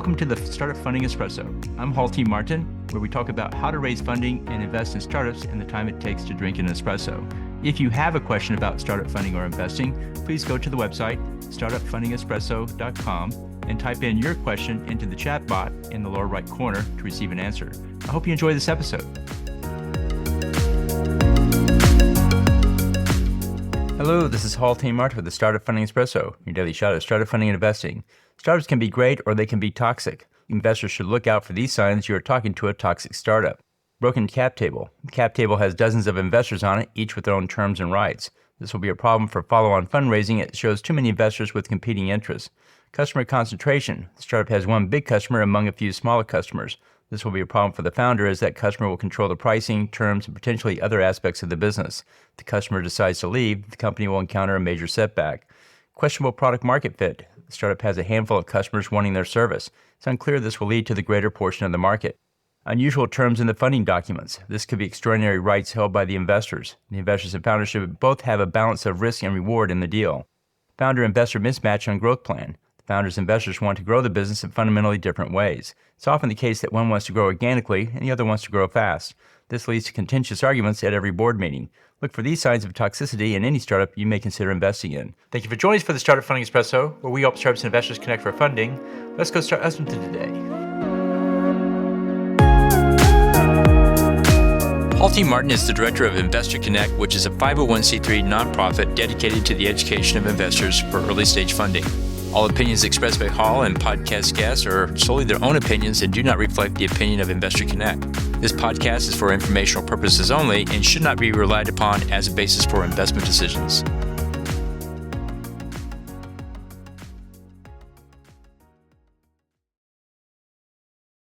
Welcome to the Startup Funding Espresso. I'm Hall T. Martin, where we talk about how to raise funding and invest in startups and the time it takes to drink an espresso. If you have a question about startup funding or investing, please go to the website, startupfundingespresso.com, and type in your question into the chat bot in the lower right corner to receive an answer. I hope you enjoy this episode. Hello, this is Hall T. Martin with the Startup Funding Espresso, your daily shot of startup funding and investing. Startups can be great or they can be toxic. Investors should look out for these signs you are talking to a toxic startup. Broken cap table. The cap table has dozens of investors on it, each with their own terms and rights. This will be a problem for follow-on fundraising. It shows too many investors with competing interests. Customer concentration. The startup has one big customer among a few smaller customers. This will be a problem for the founder as that customer will control the pricing, terms, and potentially other aspects of the business. If the customer decides to leave, the company will encounter a major setback. Questionable product market fit. The startup has a handful of customers wanting their service. It's unclear this will lead to the greater portion of the market. Unusual terms in the funding documents. This could be extraordinary rights held by the investors. The investors and founders should both have a balance of risk and reward in the deal. Founder-investor mismatch on growth plan. The founders and investors want to grow the business in fundamentally different ways. It's often the case that one wants to grow organically and the other wants to grow fast. This leads to contentious arguments at every board meeting. Look for these signs of toxicity in any startup you may consider investing in. Thank you for joining us for the Startup Funding Espresso, where we help startups and investors connect for funding. Let's go start listening to today. Hall T. Martin is the director of Investor Connect, which is a 501c3 nonprofit dedicated to the education of investors for early stage funding. All opinions expressed by Hall and podcast guests are solely their own opinions and do not reflect the opinion of Investor Connect. This podcast is for informational purposes only and should not be relied upon as a basis for investment decisions.